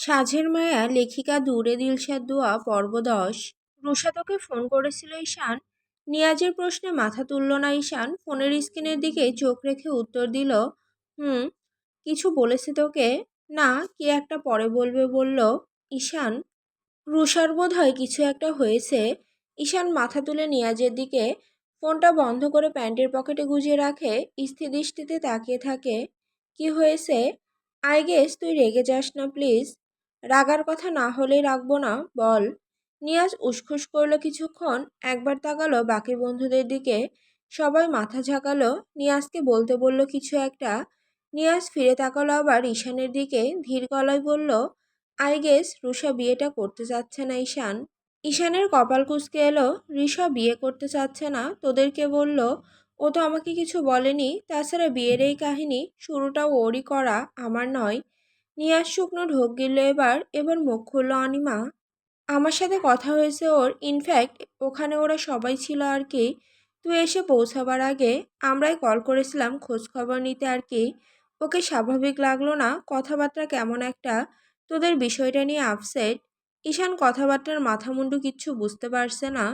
সাঁঝের মায়া লেখিকা দূরে দিলশাদ দোয়া পর্ব ১০। রুষা তোকে ফোন করেছিল ঈশান? নিয়াজের প্রশ্নে মাথা তুলল না ঈশান, ফোনের স্ক্রিনের দিকে চোখ রেখে উত্তর দিল, হুম। কিছু বলেছে তোকে? না, কি একটা পরে বলবে বলল ঈশান। রুষার বোধ হয় কিছু একটা হয়েছে। ঈশান মাথা তুলে নিয়াজের দিকে ফোনটা বন্ধ করে প্যান্টের পকেটে গুজিয়ে রাখে, স্থির দৃষ্টিতে তাকিয়ে থাকে। কি হয়েছে? আই গেস তুই রেগে যাস না প্লিজ। রাগার কথা না হলেই রাখবো না, বল। নিয়াজ উসখুস করলো কিছুক্ষণ, একবার তাকালো বাকি বন্ধুদের দিকে। সবাই মাথা ঝাঁকালো, নিয়াজকে বলতে বলল কিছু একটা। নিয়াজ ফিরে তাকালো আবার ঈশানের দিকে, ধীর গলায় বলল, আই গেস রুষা বিয়েটা করতে চাচ্ছে না ঈশান। ঈশানের কপাল কুঁচকে এলো। ঋষা বিয়ে করতে চাচ্ছে না? তোদেরকে বলল? ও তো আমাকে কিছু বলেনি। তাছাড়া বিয়ের এই কাহিনী শুরুটাও ওরই করা, আমার নয়। নিয়াজ শুকনো ঢোক গিলল এবার। এবার মুখ খুলল অনিমা। আমার সাথে কথা হয়েছে ওর, ইনফ্যাক্ট ওখানে ওরা সবাই ছিল আর কি। তুই এসে পৌঁছাবার আগে আমরাই কল করেছিলাম খোঁজ খবর নিতে আর কি। ওকে স্বাভাবিক লাগলো না, কথাবার্তা কেমন একটা। তোদের বিষয়টা নিয়ে আপসেট। ঈশান কথাবার্তার মাথা মুন্ডু কিচ্ছু বুঝতে পারছে না।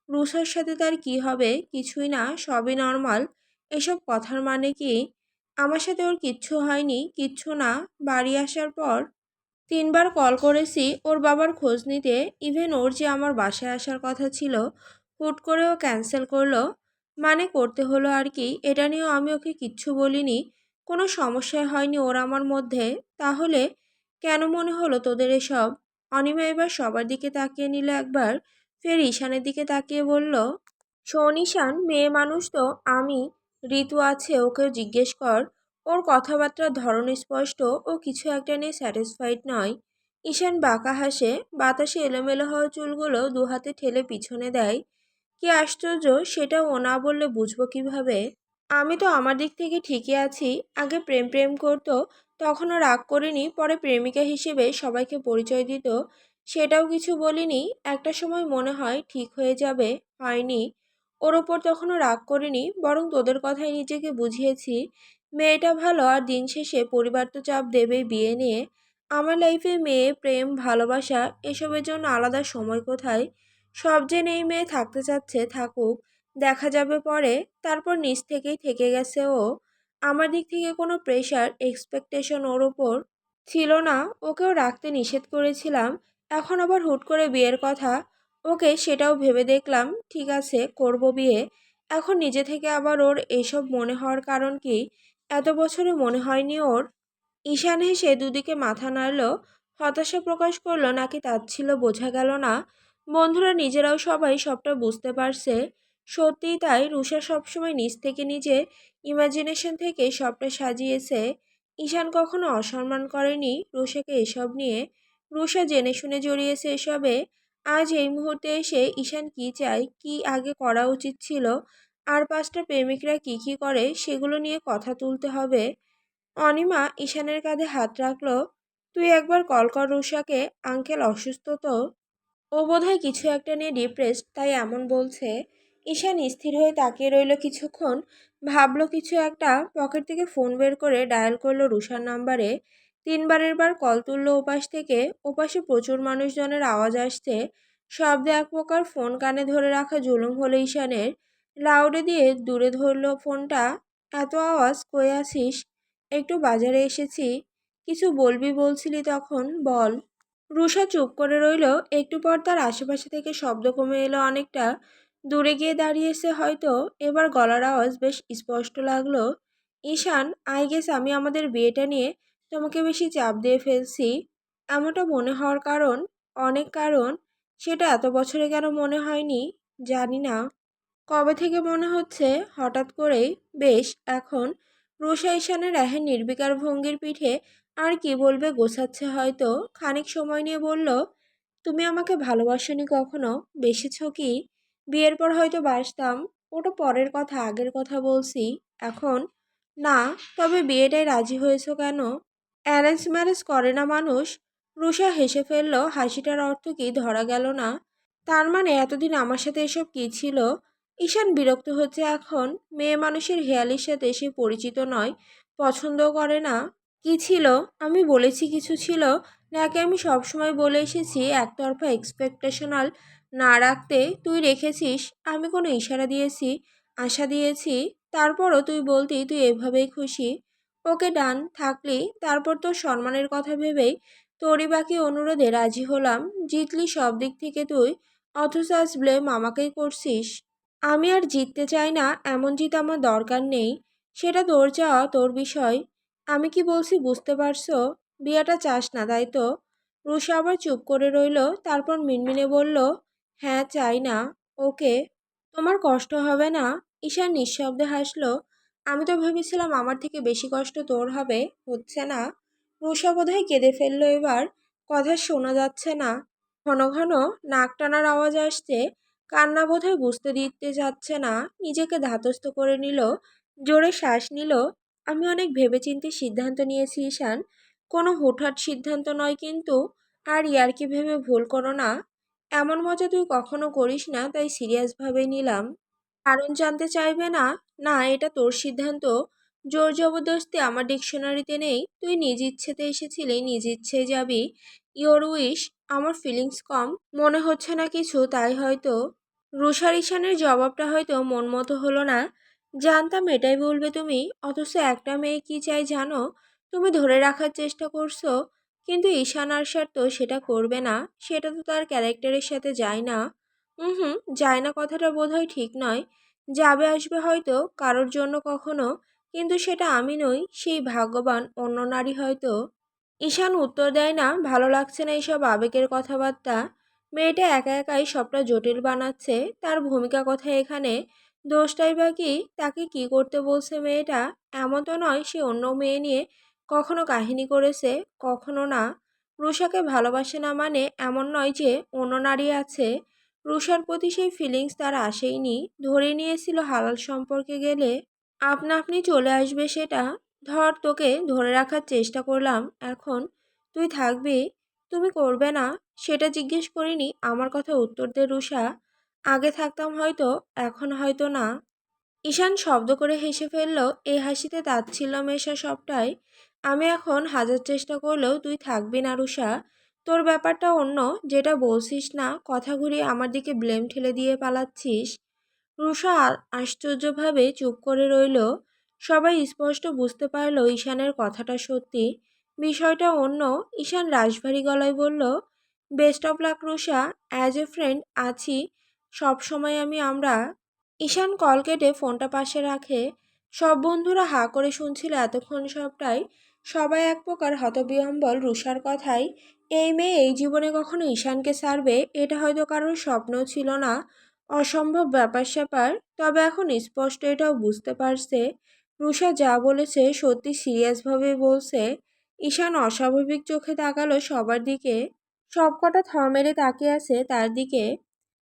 রুষার সাথে তার কি হবে? কিছুই না, সবই নর্মাল। এসব কথার মানে কি? আমার সাথে ওর কিচ্ছু হয়নি, কিচ্ছু না। বাড়ি আসার পর ৩ বার কল করেছি ওর বাবার খোঁজ নিতে। ইভেন ওর যে আমার বাসায় আসার কথা ছিল, হুট করে ও ক্যান্সেল করলো। মানে করতে হলো আর কি। এটা নিয়েও আমি ওকে কিচ্ছু বলিনি। কোনো সমস্যাই হয়নি ওর আমার মধ্যে। তাহলে কেন মনে হলো তোদের এসব? অনিমা এবার সবার দিকে তাকিয়ে নিল একবার, ফের ঈশানের দিকে তাকিয়ে বলল, শোন ঈশান, মেয়ে মানুষ তো আমি। ঋতু আছে, ওকেও জিজ্ঞেস কর। ওর কথাবার্তার ধরন স্পষ্ট, ও কিছু একটা নিয়ে স্যাটিসফাইড নয়। ঈশান বাঁকা হাসে, বাতাসে এলোমেলো হওয়া চুলগুলো দুহাতে ঠেলে পিছনে দেয়। কি আশ্চর্য, সেটা ও না বললে বুঝবো কিভাবে? আমি তো আমার দিক থেকে ঠিকই আছি। আগে প্রেম প্রেম করতো, তখনও রাগ করিনি। পরে প্রেমিকা হিসেবে সবাইকে পরিচয় দিত, সেটাও কিছু বলিনি। একটা সময় মনে হয় ঠিক হয়ে যাবে, হয়নি। ওর ওপর তখনও রাগ করিনি, বরং তোদের কথাই নিজেকে বুঝিয়েছি মেয়েটা ভালো। আর দিন শেষে পরিবার তো চাপ দেবেই বিয়ে নিয়ে। আমার লাইফে মেয়ে, প্রেম, ভালোবাসা এসবের জন্য আলাদা সময় কোথায়? সব যে নেই, মেয়ে থাকতে চাচ্ছে, থাকুক, দেখা যাবে পরে। তারপর নিজ থেকেই থেকে গেছে ও। আমার দিক থেকে কোনো প্রেশার এক্সপেকটেশন ওর ওপর ছিল না। ওকেও রাখতে নিষেধ করেছিলাম। এখন আবার হুট করে বিয়ের কথা। ওকে সেটাও ভেবে দেখলাম, ঠিক আছে করব বিয়ে। এখন নিজে থেকে আবার ওর এসব মনে হওয়ার কারণ কি? এত বছরে মনে হয়নি ওর? ঈশান হেসে দুদিকে মাথা নাড়ল, হতাশা প্রকাশ করলো নাকি তাচ্ছিল্য বোঝা গেল না। বন্ধুরা নিজেরাও সবাই সবটা বুঝতে পারছে। সত্যিই তাই, রুষা সবসময় নিজ থেকে নিজের ইমাজিনেশন থেকে সবটা সাজিয়েছে। ঈশান কখনো অসম্মান করেনি রুষাকে এসব নিয়ে। রুষা জেনে শুনে জড়িয়েছে এসবে। আজ এই মুহূর্তে এসে ঈশান কি চায়, কি আগে করা উচিত ছিল, আর ৫টা প্রেমিকরা কি কি করে, সেগুলো নিয়ে কথা তুলতে হবে। অনিমা ঈশানের কাঁধে হাত রাখল, তুই একবার কল কর রুষাকে, আঙ্কেল অসুস্থ তো। ও বোধহয় কিছু একটা নিয়ে ডিপ্রেসড, তাই এমন বলছে। ঈশান স্থির হয়ে তাকিয়ে রইল কিছুক্ষণ, ভাবলো কিছু একটা, পকেট থেকে ফোন বের করে ডায়াল করলো রুষার নাম্বারে। ৩বারের বার কল তুললো ওপাশ থেকে। ওপাশে প্রচুর মানুষজনের আওয়াজ আসছে, শব্দে এক প্রকার। ফোন কানে ধরে রাখা জুলুম হলো ঈশানের। লাউডে দিয়ে দূরে ধরলো ফোনটা। এত আওয়াজ, কই আছিস? একটু বাজারে এসেছি। কিছু বলবি বলছিলি তখন, বল। রুষা চুপ করে রইল। একটু পর তার আশেপাশে থেকে শব্দ কমে এলো অনেকটা। দূরে গিয়ে দাঁড়িয়েছে হয়তো। এবার গলার আওয়াজ বেশ স্পষ্ট লাগলো, ঈশান, আই গেস আমি আমাদের বিয়েটা নিয়ে তোমাকে বেশি চাপ দিয়ে ফেলছি। এমনটা মনে হওয়ার কারণ, অনেক কারণ। সেটা এত বছরে কেন মনে হয়নি জানি না। কবে থেকে মনে হচ্ছে হঠাৎ করেই। বেশ, এখন। রুষা ঈশানের এহেন নির্বিকার ভঙ্গির পিঠে আর কি বলবে গোছাচ্ছে হয়তো। খানিক সময় নিয়ে বলল, তুমি আমাকে ভালোবাসোনি কখনো, বেসেছ কি? বিয়ের পর হয়তো বাসতাম, ওটা পরের কথা, আগের কথা বলছি। এখন না। তবে বিয়েটায় রাজি হয়েছো কেন? অ্যারেঞ্জ ম্যারেজ করে না মানুষ। রুষা হেসে ফেলল, হাসিটার অর্থ কি ধরা গেল না। তার মানে এতদিন আমার সাথে এসব কি ছিল? ঈশান বিরক্ত হচ্ছে এখন। মেয়ে মানুষের হেয়ালির সাথে সে পরিচিত নয়, পছন্দও করে না। কি ছিল? আমি বলেছি কিছু ছিল, নাকি আমি সবসময় বলে এসেছি একতরফা এক্সপেকটেশনাল না রাখতে? তুই রেখেছিস, আমি কোনো ইশারা দিয়েছি, আশা দিয়েছি, তারপরও তুই বলতি তুই এভাবেই খুশি। ওকে ডান থাকলি, তারপর তোর সম্মানের কথা ভেবেই তোরই বাকি অনুরোধে রাজি হলাম। জিতলি সব দিক থেকে তুই, অথচ আজ ব্লেম আমাকেই করছিস। আমি আর জিততে চাই না এমন জিত আমার দরকার নেই। সেটা তোর চাওয়া, তোর বিষয়। আমি কি বলছি বুঝতে পারছো? বিয়েটা চাস না তাই তো? রুষা আবার চুপ করে রইল, তারপর মিনমিনে বলল, হ্যাঁ চাই না। ওকে। তোমার কষ্ট হবে না? ঈশান নিঃশব্দে হাসলো। আমি তো ভেবেছিলাম আমার থেকে বেশি কষ্ট তোর হবে, হচ্ছে না। রুষা বোধহয় কেঁদে ফেললো এবার। কথা শোনা যাচ্ছে না, ঘন ঘন নাক টানার আওয়াজ আসছে। কান্না বোধহয় বুঝতে দিতে যাচ্ছে না। নিজেকে ধাতস্থ করে নিল, জোরে শ্বাস নিল। আমি অনেক ভেবেচিন্তে সিদ্ধান্ত নিয়েছি ঈশান, কোনো হুটহাট সিদ্ধান্ত নয় কিন্তু। আর ইয়ার্কি ভেবে ভুল করো না। এমন মজা তুই কখনো করিস না, তাই সিরিয়াসভাবে নিলাম। কারণ জানতে চাইবে না? না, এটা তোর সিদ্ধান্ত। জোর জবরদস্তি আমার ডিকশনারিতে নেই। তুই নিজ ইচ্ছেতে এসেছিলি, নিজ ইচ্ছেই যাবি। Your wish. আমার ফিলিংস কম মনে হচ্ছে না কিছু, তাই হয়তো। রুষার ঈশানের জবাবটা হয়তো মন মতো হলো না। জানতাম এটাই বলবে তুমি, অথচ একটা মেয়ে কি চাই জানো? তুমি ধরে রাখার চেষ্টা করছো, কিন্তু ঈশান আরশার তো সেটা করবে না। সেটা তো তার ক্যারেক্টারের সাথে যায় না। হুম, যায় না কথাটা বোধহয় ঠিক নয়। যাবে আসবে হয়তো কারোর জন্য কখনো, কিন্তু সেটা আমি নই, সেই ভাগ্যবান অন্য নারী হয়তো। ঈশান উত্তর দেয় না, ভালো লাগছে না এইসব আবেগের কথাবার্তা। মেয়েটা একা একাই সবটা জটিল বানাচ্ছে। তার ভূমিকা কোথায় এখানে? দোষটাই বা কি? তাকে কি করতে বলছে মেয়েটা? এমন তো নয় সে অন্য মেয়ে নিয়ে কখনো কাহিনী করেছে, কখনো না। রুষাকে ভালোবাসে না মানে এমন নয় যে অন্য নারী আছে। রুষার প্রতি সেই ফিলিংস তার আসেইনি, ধরে নিয়েছিল হালাল সম্পর্কে গেলে আপনা আপনি চলে আসবে সেটা। ধর তোকে ধরে রাখার চেষ্টা করলাম, এখন তুই থাকবি? তুমি করবে না? সেটা জিজ্ঞেস করিনি, আমার কথা উত্তর দে রুষা। আগে থাকতাম হয়তো, এখন হয়তো না। ঈশান শব্দ করে হেসে ফেলল, এই হাসিতে তাচ্ছিল্য মেশা সবটাই। আমি এখন হাজার চেষ্টা করলেও তুই থাকবি না রুষা। তোর ব্যাপারটা অন্য, যেটা বলছিস না, কথা ঘুরিয়ে আমার দিকে ব্লেম ঠেলে দিয়ে পালাচ্ছিস। রুষা আশ্চর্যভাবে চুপ করে রইল। সবাই স্পষ্ট বুঝতে পারল ঈশানের কথাটা সত্যি, বিষয়টা অন্য। ঈশান রাশভারী গলায় বলল, best of luck Rusha, as a friend আছি সব সময় আমি। আমরা ঈশান কল কেটে ফোনটা পাশে রাখে। সব বন্ধুরা হাঁ করে শুনছিল এতক্ষণ সবটাই। সবাই এক প্রকার হতবিহ্বল রুষার কথাই। এই মেয়ে এই জীবনে কখনো ঈশানকে ছাড়বে, এটা হয়তো কারোর স্বপ্নও ছিল না। অসম্ভব ব্যাপার স্যাপার। তবে এখন স্পষ্ট এটাও বুঝতে পারছে, রুষা যা বলেছে সত্যি সিরিয়াসভাবে বলছে। ঈশান অস্বাভাবিক চোখে তাকালো সবার দিকে। সবকটা থ মেরে তাকিয়ে আছে তার দিকে।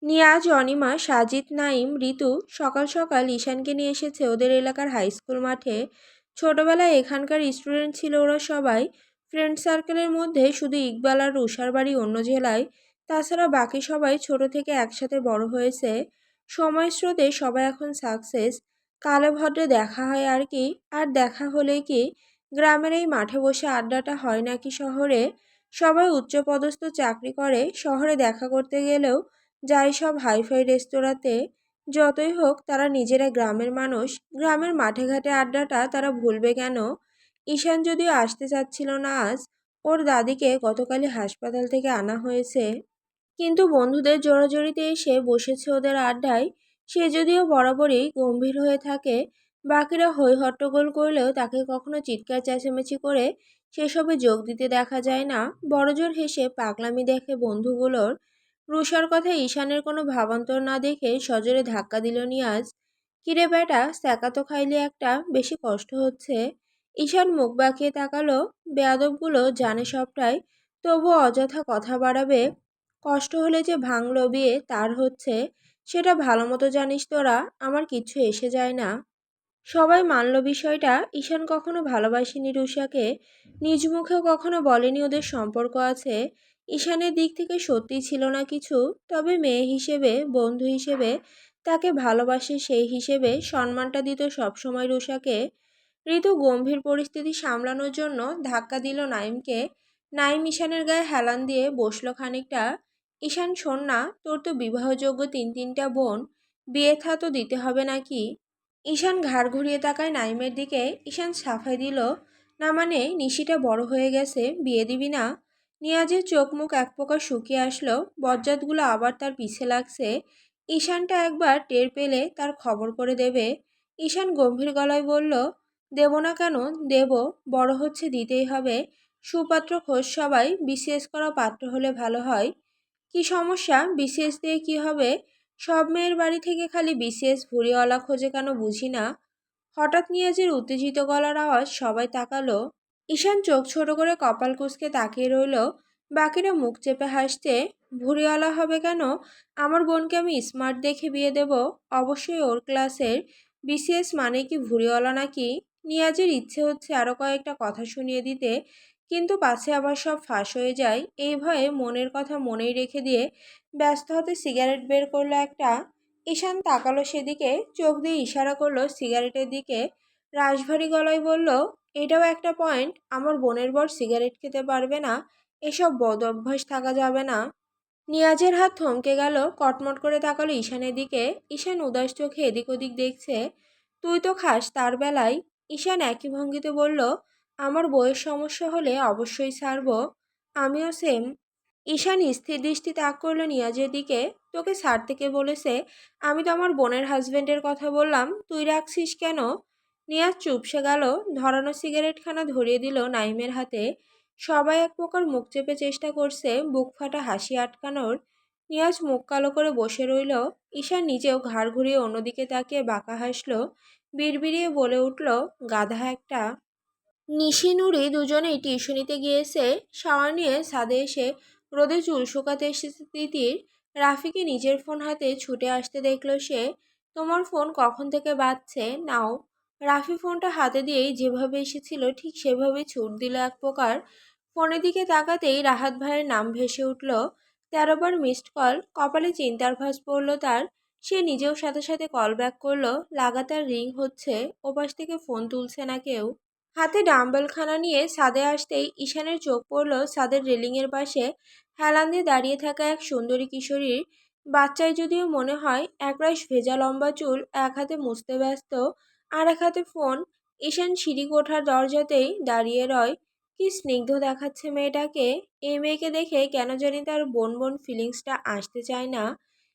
নিয়াজ, অনিমা, সাজিদ, নাইম, ঋতু সকাল সকাল ঈশানকে নিয়ে এসেছে ওদের এলাকার হাই স্কুল মাঠে। ছোটবেলায় এখানকার স্টুডেন্ট ছিল ওরা সবাই। ফ্রেন্ড সার্কেলের মধ্যে শুধু ইকবাল আর রুষার বাড়ি অন্য জেলায়। তাছাড়া বাকি সবাই ছোট থেকে একসাথে বড় হয়েছে। সময় স্রোতে সবাই এখন সাকসেস। কালে ভদ্রে দেখা হয় আর কি। আর দেখা হলে কি গ্রামের এই মাঠে বসে আড্ডাটা হয় নাকি শহরে? সবাই উচ্চপদস্থ চাকরি করে, শহরে দেখা করতে গেলেও যায় সব হাইফাই রেস্তোরাঁতে। যতই হোক তারা নিজেরা গ্রামের মানুষ। গ্রামের মাঠে ঘাটে আড্ডাটা তারা ভুলবে কেন? ঈশান যদিও আসতে চাচ্ছিল না আজ, ওর দাদিকে গতকালই হাসপাতাল থেকে আনা হয়েছে। কিন্তু বন্ধুদের জোরাজোরিতে এসে বসেছে ওদের আড্ডায়। সে যদিও বরাবরই গম্ভীর হয়ে থাকে, বাকিরা হই হট্টগোল করলেও তাকে কখনো চিৎকার চেঁচামেচি করে সেসবে যোগ দিতে দেখা যায় না। বড়জোর হেসে পাগলামি দেখে বন্ধুগুলোর। রুষার কথায় ঈশানের কোনো ভাবান্তর না দেখে সজোরে ধাক্কা দিল নিয়াজ। কিরে বেটা, স্যাকা তো খাইলে একটা, বেশি কষ্ট হচ্ছে? ঈশান মুখ বাঁকিয়ে তাকালো। বেয়াদবগুলো জানে সবটাই, তবুও অযথা কথা বাড়াবে। কষ্ট হলে যে ভাঙলো বিয়ে তার হচ্ছে, সেটা ভালো মতো জানিস তোরা। আমার কিচ্ছু এসে যায় না। সবাই মানল বিষয়টা। ঈশান কখনো ভালোবাসেনি রুষাকে, নিজ মুখেও কখনো বলেনি ওদের সম্পর্ক আছে। ঈশানের দিক থেকে সত্যি ছিল না কিছু, তবে মেয়ে হিসেবে, বন্ধু হিসেবে তাকে ভালোবাসে, সেই হিসেবে সম্মানটা দিত সবসময় রুষাকে। ঋতু গম্ভীর পরিস্থিতি সামলানোর জন্য ধাক্কা দিল নাইমকে। নাইম ঈশানের গায়ে হেলান দিয়ে বসলো খানিকটা। ঈশান, শোন না, তোর তো বিবাহযোগ্য তিন তিনটা বোন, বিয়ে থা তো দিতে হবে নাকি? ঈশান ঘাড় ঘুরিয়ে তাকায় নাইমের দিকে। ঈশান সাফাই দিল, না মানে নিশিটা বড় হয়ে গেছে, বিয়ে দিবি না? নিয়াজের চোখ মুখ এক প্রকার শুকিয়ে আসলো। বজ্জাতগুলো আবার তার পিছে লাগছে। ঈশানটা একবার টের পেলে তার খবর করে দেবে। ঈশান গম্ভীর গলায় বলল, দেব না কেন? দেব, বড় হচ্ছে, দিতেই হবে। সুপাত্র খোঁজ সবাই, বিসিএস করা পাত্র হলে ভালো হয়। কি সমস্যা? বিসিএস দিয়ে কি হবে? সব মেয়ের বাড়ি থেকে খালি বিসিএস ভুঁড়িওয়ালা খোঁজে কেন বুঝি না। হঠাৎ নিয়াজের উত্তেজিত গলার আওয়াজ সবাই তাকালো। ঈশান চোখ ছোট করে কপাল কুঁচকে তাকিয়ে রইল। বাকিরা মুখ চেপে হাসছে। ভুঁড়িওয়ালা হবে কেন? আমার বোনকে আমি স্মার্ট দেখে বিয়ে দেব। অবশ্যই ওর ক্লাসের। বিসিএস মানে কি ভুঁড়িওয়ালা নাকি? নিয়াজের ইচ্ছে হচ্ছে আরও কয়েকটা কথা শুনিয়ে দিতে, কিন্তু পাছে আবার সব ফাঁস হয়ে যায়। এই ভয়ে মনের কথা মনেই রেখে দিয়ে ব্যস্ত হতে সিগারেট বের করলো একটা। ঈশান তাকালো সেদিকে, চোখ দিয়ে ইশারা করলো সিগারেটের দিকে। রাশভারী গলায় বলল, এটাও একটা পয়েন্ট? আমার বোনের বর সিগারেট খেতে পারবে না? এসব বদ অভ্যাস থাকা যাবে না। নিয়াজের হাত থমকে গেল। কটমট করে তাকালো ঈশানের দিকে। ঈশান উদাস চোখে এদিক ওদিক দেখছে। তুই তো খাস তার বেলায়? ঈশান একই ভঙ্গিতে বলল, আমার বইয়ের সমস্যা হলে অবশ্যই ছাড়ব। আমিও সেম। ঈশান স্থির দৃষ্টি তাক করলো নিয়াজের দিকে। তোকে ছাড়তে কে বলেছে? আমি তো আমার বোনের হাজবেন্ডের কথা বললাম, তুই রাখছিস কেন? নিয়াজ চুপসে গেল। ধরানো সিগারেটখানা ধরিয়ে দিল নাইমের হাতে। সবাই এক প্রকার মুখ চেপে চেষ্টা করছে বুক ফাটা হাসি আটকানোর। নিয়াজ মুখ কালো করে বসে রইল। ঈশান নিজেও ঘাড় ঘুরিয়ে অন্যদিকে তাকিয়ে বাঁকা হাসল। বিড়বিড়িয়ে বলে উঠল, গাধা একটা। নিশি নুরি দুজনেই টিউশনিতে গিয়েছে। শাওয়ার নিয়ে ছাদে এসে রোদে চুল শুকাতে এসেছে তিতির। রাফিকে নিজের ফোন হাতে ছুটে আসতে দেখল সে। তোমার ফোন কখন থেকে বাজছে, নাও। রাফি ফোনটা হাতে দিয়েই যেভাবে এসেছিল ঠিক সেভাবেই ছুট দিল এক প্রকার। ফোনের দিকে তাকাতেই রাহাত ভাইয়ের নাম ভেসে উঠল। 13 বার মিসড কল। কপালে চিন্তার ভাঁজ পড়ল তার। সে নিজেও সাথে সাথে কল ব্যাক করলো। লাগাতার রিং হচ্ছে, ওপাশ থেকে ফোন তুলছে না কেউ। হাতে ডাম্বেলখানা নিয়ে ছাদে আসতেই ঈশানের চোখ পড়ল ছাদের রেলিংয়ের পাশে হেলান দিয়ে দাঁড়িয়ে থাকা এক সুন্দরী কিশোরীর। বাচ্চায় যদিও মনে হয়, একরাশ ভেজা লম্বা চুল এক হাতে মুছতে ব্যস্ত, আর এক হাতে ফোন। ঈশান সিঁড়ি কোঠার দরজাতেই দাঁড়িয়ে রয়। কি স্নিগ্ধ দেখাচ্ছে মেয়েটাকে। এই মেয়েকে দেখে কেন জানি তার বোন বোন ফিলিংসটা আসতে চায় না।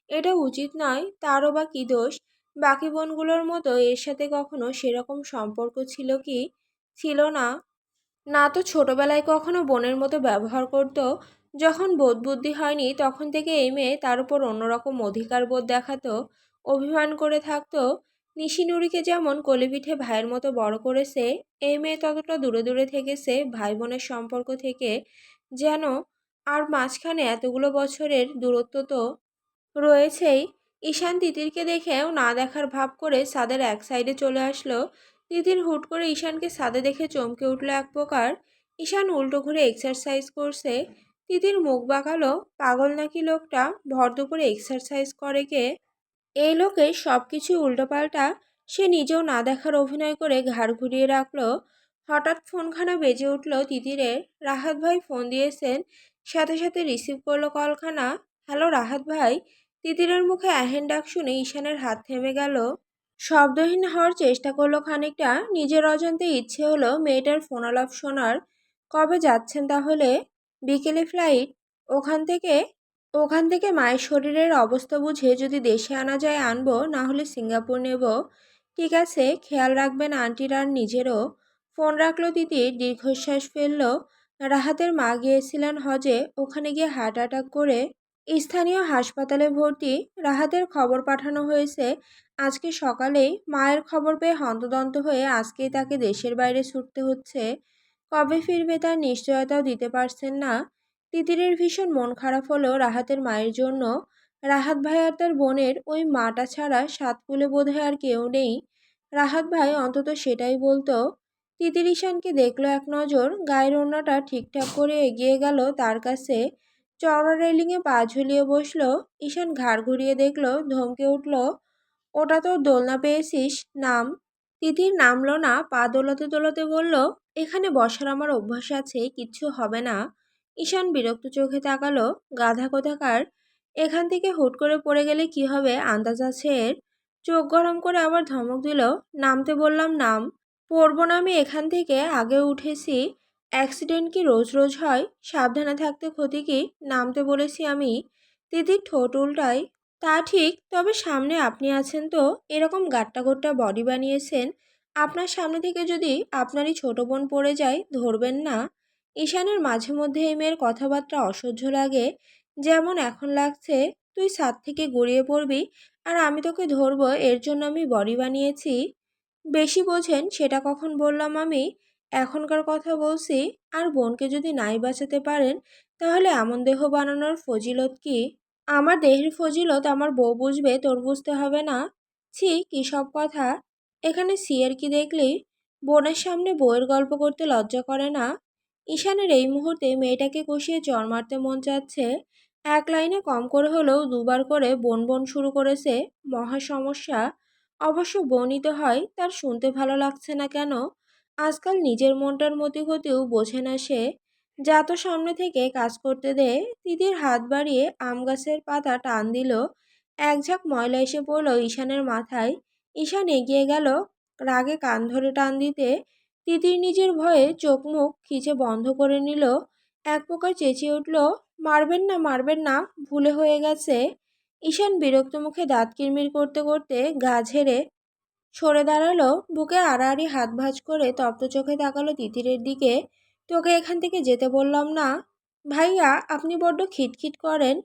এটা উচিত নয়, তারও বা কী দোষ? বাকি বোনগুলোর মতো এর সাথে কখনো সেরকম সম্পর্ক ছিল কি? ছিল না। না তো ছোটবেলায় কখনো বোনের মতো ব্যবহার করত। যখন বোধ বুদ্ধি হয়নি তখন থেকে এই মেয়ে তার উপর অন্যরকম অধিকার বোধ দেখাতো, অভিমান করে থাকতো। নিশি নুরিকে যেমন কলিপিঠে ভাইয়ের মতো বড় করেছে, এই মেয়ে ততটা দূরে দূরে থেকেছে ভাই বোনের সম্পর্ক থেকে। যেন আর মাঝখানে এতগুলো বছরের দূরত্ব তো রয়েছেই। ঈশান তিতিরকে দেখেও না দেখার ভাব করে ছাদের এক সাইডে চলে আসলো। তিতির হুট করে ঈশানকে ছাদে দেখে চমকে উঠল এক প্রকার। ঈশান উল্টো ঘুরে এক্সারসাইজ করছে। তিতির মুখ বাঁকালো, পাগল নাকি লোকটা? ভর দুপুরে এক্সারসাইজ করে কে? এই লোকের সব কিছু উল্টোপাল্টা। সে নিজেও না দেখার অভিনয় করে ঘাড় ঘুরিয়ে রাখলো। হঠাৎ ফোনখানা বেজে উঠল তিতিরের। রাহাত ভাই ফোন দিয়েছেন। সাথে সাথে রিসিভ করলো কলখানা। হ্যালো রাহাত ভাই। তিতিরের মুখে আহেন ডাক শুনে ঈশানের হাত থেমে গেল। শব্দহীন হওয়ার চেষ্টা করলো খানিকটা। নিজের অজান্তে ইচ্ছে হলো মেয়েটার ফোনালাপ শোনার। কবে যাচ্ছেন তাহলে? বিকেলে ফ্লাইট। ওখান থেকে ওখান থেকে মায়ের শরীরের অবস্থা বুঝে যদি দেশে আনা যায় আনবো, না হলে সিঙ্গাপুর নেব। ঠিক আছে, খেয়াল রাখবেন আন্টির আর নিজেরও। ফোন রাখলো তিতির, দীর্ঘশ্বাস ফেলল। রাহাতের মা গিয়েছিলেন হজে, ওখানে গিয়ে হার্ট অ্যাটাক করে স্থানীয় হাসপাতালে ভর্তি। রাহাতের খবর পাঠানো হয়েছে আজকে সকালেই। মায়ের খবর পেয়ে হন্তদন্ত হয়ে আজকেই তাকে দেশের বাইরে ছুটতে হচ্ছে। কবে ফিরবে তার নিশ্চয়তাও দিতে পারছেন না। তিতিরের ভীষণ মন খারাপ হলো রাহাতের মায়ের জন্য। রাহাত ভাই আর তার বোনের ওই মাটা ছাড়া সাতকুলে বোধহয় আর কেউ নেই। রাহাত ভাই অন্তত সেটাই বলতো। তিতির ঈশানকে দেখলো এক নজর, গায়ের ওড়নাটা ঠিকঠাক করে এগিয়ে গেল তার কাছে। চওড়া রেলিংয়ে পা ঝুলিয়ে বসলো। ঈশান ঘাড় ঘুরিয়ে দেখলো, ধমকে উঠল, ওটা তো দোলনা পেয়েছিস, নাম। তিতির নামলো না, পা দোলাতে দোলাতে বলল, এখানে বসার আমার অভ্যাস আছে, কিচ্ছু হবে না। ঈশান বিরক্ত চোখে তাকালো। গাধা কোথাকার, এখান থেকে হুট করে পড়ে গেলে কি হবে আন্দাজ আছে এর? চোখ গরম করে আবার ধমক দিল, নামতে বললাম নাম। পড়বো না আমি এখান থেকে, আগে উঠেছি। অ্যাক্সিডেন্ট কি রোজ রোজ হয়? সাবধানে থাকতে ক্ষতি কি? নামতে বলেছি আমি। তিতির ঠোঁট উল্টায়। তা ঠিক, তবে সামনে আপনি আছেন তো, এরকম গাট্টা গোট্টা বডি বানিয়েছেন। আপনার সামনে থেকে যদি আপনারই ছোট বোন পড়ে যায়, ধরবেন না? ঈশানের মাঝে মধ্যে এই মেয়ের কথাবার্তা অসহ্য লাগে। যেমন এখন লাগছে, তুই ছাদ থেকে গড়িয়ে পড়বি আর আমি তোকে ধরবো, এর জন্য আমি বডি বানিয়েছি। বেশি বোঝেন সেটা কখন বললাম আমি? এখনকার কথা বলছি। আর বোনকে যদি নাই বাঁচাতে পারেন, তাহলে এমন দেহ বানানোর ফজিলত কি? আমার দেহের ফজিলত আমার বউ বুঝবে, তোর বুঝতে হবে না। ছি, কী সব কথা! এখানে সিয়ের কি দেখলি? বোনের সামনে বউয়ের গল্প করতে লজ্জা করে না? ঈশানের এই মুহূর্তে মেয়েটাকে কষিয়ে চড় মারতে মন চাচ্ছে। এক লাইনে কম করে হলেও দুবার করে বোন বোন শুরু করেছে। মহা সমস্যা। অবশ্য বনিত হয়, তার শুনতে ভালো লাগছে না কেন? আজকাল নিজের মনটার মতিগতিও বোঝে না সে। যা তো সামনে থেকে কাজ করতে দে। তিতির হাত বাড়িয়ে আম গাছের পাতা টান দিল। এক ঝাঁক ময়লা এসে পড়ল ঈশানের মাথায়। ঈশান এগিয়ে গেল রাগে কান ধরে টান দিতে। তিতির নিজের ভয়ে চোখ মুখ খিচে বন্ধ করে নিল। এক প্রকার চেঁচিয়ে উঠল, মারবেন না, মারবেন না, ভুলে হয়ে গেছে। ঈশান বিরক্ত মুখে দাঁত কিরমির করতে করতে গা ঝেড়ে সরে দাঁড়ালো। বুকে আড়াআড়ি হাত ভাঁজ করে তপ্ত চোখে তাকালো তিতিরের দিকে। তোকে এখান থেকে যেতে বললাম না? ভাইয়া, আপনি বড্ড খিটখিট করেন।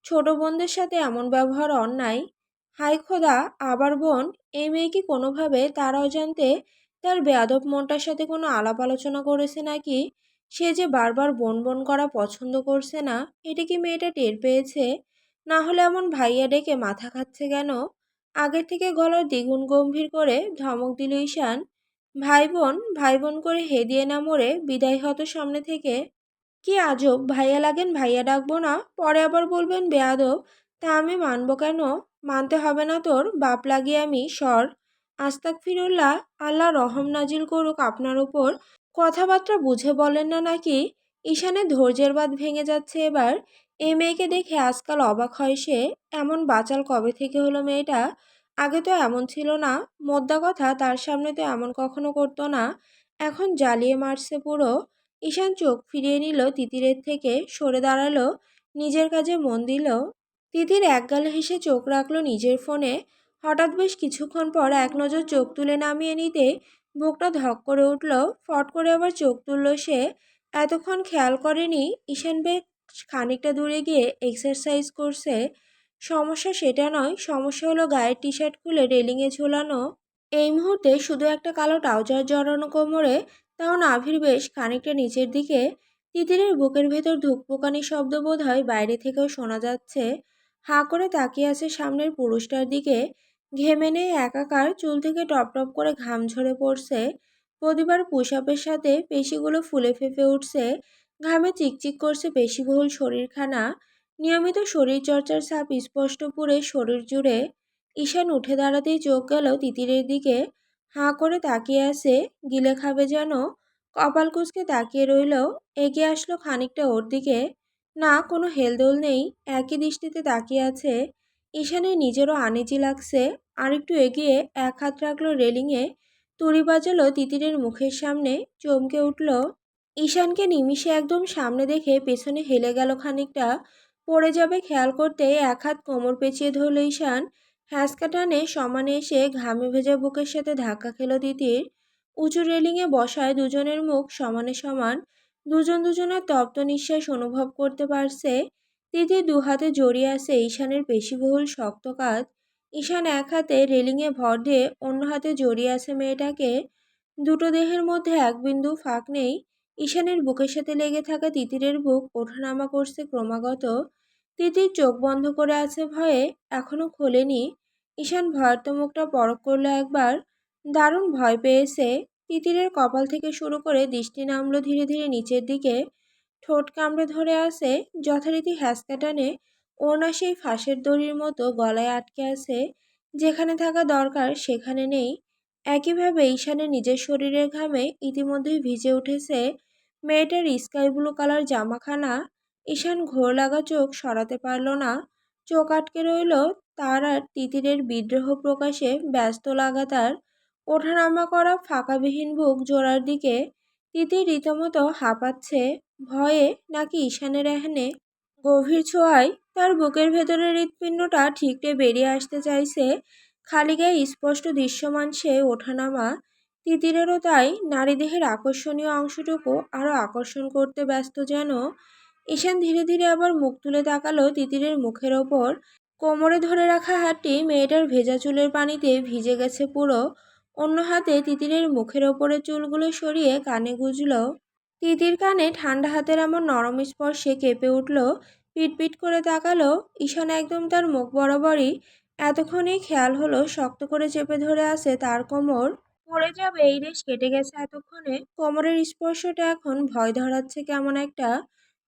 ছোট বোনদের সাথে এমন ব্যবহার অন্যায়। হায় খোদা, আবার বোন! এই মেয়ে কি কোনোভাবে তার অজান্তে তার বেয়াদব মনটার সাথে কোনো আলাপ আলোচনা করেছে নাকি? সে যে বারবার বোন বোন করা পছন্দ করছে না, এটা কি মেয়েটা টের পেয়েছে? না হলে এমন ভাইয়া ডেকে মাথা খাচ্ছে কেন? আগের থেকে গলার দ্বিগুণ গম্ভীর করে ধমক দিল ঈশান। ভাই বোন করে হেদিয়ে না মরে বিদায় হতো সামনে থেকে। কি আজব, ভাইয়া লাগেন ভাইয়া ডাকবো না, পরে আবার বলবেন বেয়াদব। তা আমি মানবো কেন? মানতে হবে না তোর, বাপ লাগিয়ে আমি সর। আস্তাগফিরুল্লাহ, আল্লাহ রহম নাজিল করুক আপনার উপর। কথাবার্তা বুঝে বলেন না নাকি? ঈশানের ধৈর্যের বাঁধ ভেঙে যাচ্ছে এবার। এই মেয়েকে দেখে আজকাল অবাক হয় সে। এমন বাচাল কবে থেকে হলো মেয়েটা? আগে তো এমন ছিল না। মোদ্দা কথা, তার সামনে তো এমন কখনো করতো না। এখন জ্বালিয়ে মারছে পুরো। ঈশান চোখ ফিরিয়ে নিল তিতিরের থেকে, সরে দাঁড়ালো, নিজের কাজে মন দিল। তিতির একগালে হেসে চোখ রাখলো নিজের ফোনে। হঠাৎ বেশ কিছুক্ষণ পর এক নজর চোখ তুলে নামিয়ে নিতে বুকটা ধক করে উঠল। ফট করে আবার চোখ তুলল সে। এতক্ষণ খেয়াল করেনি ঈশান বেশ খানিকটা দূরে গিয়ে এক্সারসাইজ করছে। সমস্যা সেটা নয়, সমস্যা হলো গায়ের টি শার্ট খুলে রেলিংয়ে ঝোলানো। এই মুহূর্তে শুধু একটা কালো ট্রাউজার জড়ানো কোমরে, তাও নাভির বেশ খানিকটা নিচের দিকে। তিতিরের বুকের ভেতর ধুকপুকানি শব্দ বোধ হয় বাইরে থেকেও শোনা যাচ্ছে। হাঁ করে তাকিয়ে আছে সামনের পুরুষটার দিকে। ঘেমে নেই একাকার, চুল থেকে টপ টপ করে ঘাম ঝরে পড়ছে। প্রতিবার পুশ আপের সাথে পেশিগুলো ফুলে ফেঁপে উঠছে। ঘামে চিকচিক করছে পেশিবহুল শরীরখানা। নিয়মিত শরীরচর্চার ছাপ স্পষ্ট পুরে শরীর জুড়ে। ঈশান উঠে দাঁড়াতেই চোখ গেল তিতিরের দিকে। হাঁ করে তাকিয়ে আছে, গিলে খাবে যেন। কপাল কুঁচকে তাকিয়ে রইল। এগিয়ে আসলো খানিকটা ওর দিকে। না, কোনো হেলদোল নেই, একই দৃষ্টিতে তাকিয়ে আছে। ঈশানের নিজেরও আনিজি লাগছে। আরেকটু এগিয়ে এক হাত রাখলো রেলিংয়ে। তুড়ি বাজালো তিতিরের মুখের সামনে। চমকে উঠল। ঈশানকে নিমিষে একদম সামনে দেখে পেছনে হেলে গেল খানিকটা। পড়ে যাবে খেয়াল করতে এক হাত কোমর পেঁচিয়ে ধরল ঈশান। হ্যাঁচকা টানে সমানে এসে ঘামে ভেজা বুকের সাথে ধাক্কা খেল তিতির। উঁচু রেলিংয়ে বসায় দুজনের মুখ সমানে সমান। দুজন দুজনের তপ্ত নিঃশ্বাস অনুভব করতে পারছে। তিতির দু হাতে জড়িয়ে আছে ঈশানের পেশিবহুল শক্ত কাঁধ। ঈশান এক হাতে রেলিংয়ে ভর দিয়ে অন্য হাতে জড়িয়ে আছে মেয়েটাকে। দুটো দেহের মধ্যে এক বিন্দু ফাঁক নেই। ঈশানের বুকের সাথে লেগে থাকা তিতিরের বুক ওঠানামা করছে ক্রমাগত। তিতির চোখ বন্ধ করে আছে ভয়ে, এখনো খোলেনি। ঈশান ভয়ার্ত মুখটা পরখ করলো একবার। দারুণ ভয় পেয়েছে। তিতিরের কপাল থেকে শুরু করে দৃষ্টি নামলো ধীরে ধীরে নিচের দিকে। ঠোঁট কামড়ে ধরে আছে, যথারীতি হ্যাঁচকা টানে। ওড়না সেই ফাঁসের দড়ির মতো গলায় আটকে আছে। যেখানে থাকা দরকার সেখানে নেই। একইভাবে ঈশানের নিজের শরীরের ঘামে ইতিমধ্যেই ভিজে উঠেছে। মেয়েটার স্কাই ব্লু কালার জামাখানা। ঈশান ঘোর লাগা চোখ সরাতে পারল না। চোখ আটকে রইল তার আর তিতিরের বিদ্রোহ প্রকাশে ব্যস্ত লাগাতার ওঠানামা করা ফাঁকাবিহীন বুক জোড়ার দিকে। তিতির রীতিমতো হাঁপাচ্ছে, ভয়ে নাকি ঈশানের এহেনে গভীর ছোঁয়ায় তার বুকের ভেতরের হৃৎপিণ্ডটা ঠিকরে বেরিয়ে আসতে চাইছে। খালি গায়ে স্পষ্ট দৃশ্যমান সে ওঠানামা। তিতিরেরও তাই নারীদেহের আকর্ষণীয় অংশটুকু আরও আকর্ষণ করতে ব্যস্ত যেন। ঈশান ধীরে ধীরে আবার মুখ তুলে তাকালো তিতিরের মুখের ওপর। কোমরে ধরে রাখা হাতটি মেয়েটার ভেজা চুলের পানিতে ভিজে গেছে পুরো। অন্য হাতে তিতিরের মুখের ওপরে চুলগুলো সরিয়ে কানে গুজল। তিতির কানে ঠান্ডা হাতের এমন নরম স্পর্শে কেঁপে উঠল। পিটপিট করে তাকালো। ঈশান একদম তার মুখ বরাবরই। এতক্ষণেই খেয়াল হলো শক্ত করে চেপে ধরে আছে তার কোমর। পড়ে যাবে এই রেশ কেটে গেছে এতক্ষণে। কোমরের স্পর্শটা এখন ভয় ধরাচ্ছে কেমন একটা।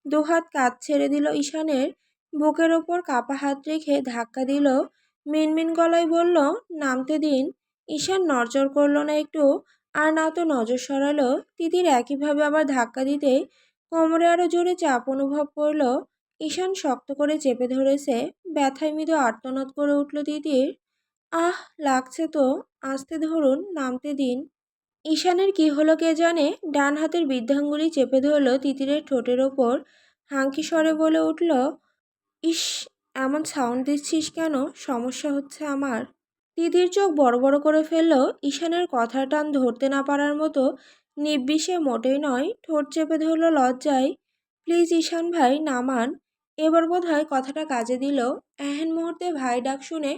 দুহাত কাঁধ ছেড়ে দিল ঈশানের। বুকের ওপর কাপা হাত রেখে ধাক্কা দিল। মিনমিন গলায় বলল, নামতে দিন। ঈশান নড়চড় করল না একটু, আর না তো নজর সরালো। তিতির একইভাবে আবার ধাক্কা দিতে কোমরে আরো জোরে চাপ অনুভব করল। ঈশান শক্ত করে চেপে ধরেছে। ব্যথায় মৃদু আর্তনাদ করে উঠল তিতির। আহ, লাগছে তো, আস্তে ধরুন, নামতে দিন। ঈশানের কি হলো কে জানে, ডান হাতের বৃদ্ধাঙ্গুলি চেপে ধরল তিতিরের ঠোঁটের ওপর। হাঙ্কি স্বরে বলে উঠল, ইস, এমন সাউন্ড দিচ্ছিস কেন? সমস্যা হচ্ছে আমার। তিতির চোখ বড় বড় করে ফেলল। ঈশানের কথার টান ধরতে না পারার মতো নির্বিষে মোটেই নয়। ঠোঁট চেপে ধরল লজ্জায়। প্লিজ ঈশান ভাই, নামান। এবার বোধহয় কথাটা কাজে দিল। এহেন মুহূর্তে ভাই ডাক শুনে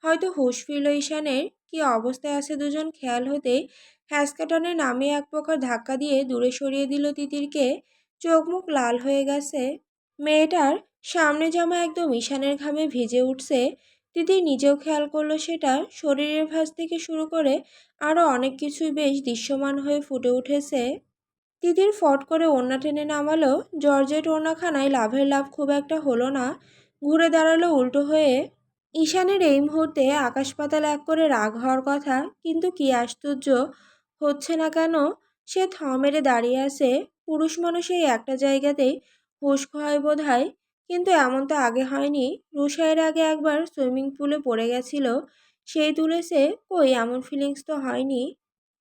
হয়তো হুঁশ ফিরল ঈশানের। কি অবস্থায় আছে দুজন খেয়াল হতে হ্যাঁচকা টানে নামিয়ে এক প্রকার ধাক্কা দিয়ে দূরে সরিয়ে দিল তিতিরকে। চোখ মুখ লাল হয়ে গেছে মেয়েটার। সামনে জামা একদম ঈশানের ঘামে ভিজে উঠছে। তিতির নিজেও খেয়াল করলো সেটা। শরীরের ভাঁজ থেকে শুরু করে আরও অনেক কিছুই বেশ দৃশ্যমান হয়ে ফুটে উঠেছে। তিতির ফট করে ওড়না টেনে নামালো। জর্জেট ওড়নাখানায় লাভের লাভ খুব একটা হলো না। ঘুরে দাঁড়ালো উল্টো হয়ে। ঈশানের এই মুহূর্তে আকাশ পাতাল এক করে রাগ হওয়ার কথা, কিন্তু কি আশ্চর্য, হচ্ছে না কেন। সে থ মেরে দাঁড়িয়ে আছে। পুরুষ মানুষ এই একটা জায়গাতেই হুঁশ হয় বোধ হয়, কিন্তু এমন তো আগে হয়নি। রুশাইয়ের আগে একবার সুইমিং পুলে পড়ে গেছিল, সেই তুলেছে। কই, এমন ফিলিংস তো হয়নি।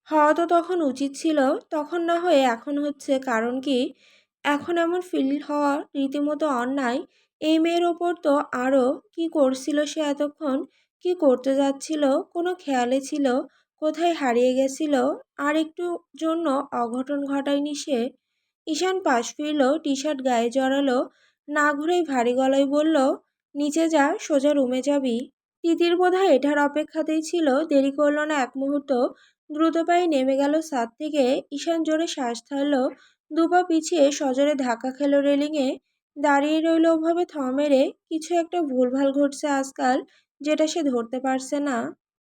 হওয়া তো তখন উচিত ছিল, তখন না হয়ে এখন হচ্ছে, কারণ কি? এখন এমন ফিল হওয়া রীতিমতো অন্যায়। এই মেয়ের ওপর তো আরও। কি করছিল সে এতক্ষণ? কি করতে যাচ্ছিল? কোনো খেয়ালে ছিল? কোথায় হারিয়ে গেছিল? আর একটু জন্য অঘটন ঘটায়নি সে? ঈশান পাশ ফিরল, টি শার্ট গায়ে জড়ালো। না ঘুরেই ভারী গলায় বলল, নিচে যা, সোজা রুমে যাবি। তিতির বোধহয় এটার অপেক্ষাতেই ছিল, দেরি করল না এক মুহূর্ত। দ্রুত পায়ে নেমে গেল ছাদ থেকে। ঈশান জোরে শ্বাস ছাড়ল। দুপা পিছিয়ে সজোরে ধাক্কা খেল রেলিংয়ে। দাঁড়িয়ে রইল ওভাবে থ মেরে। কিছু একটা ভুলভাল ঘটছে আজকাল, যেটা সে ধরতে পারছে না।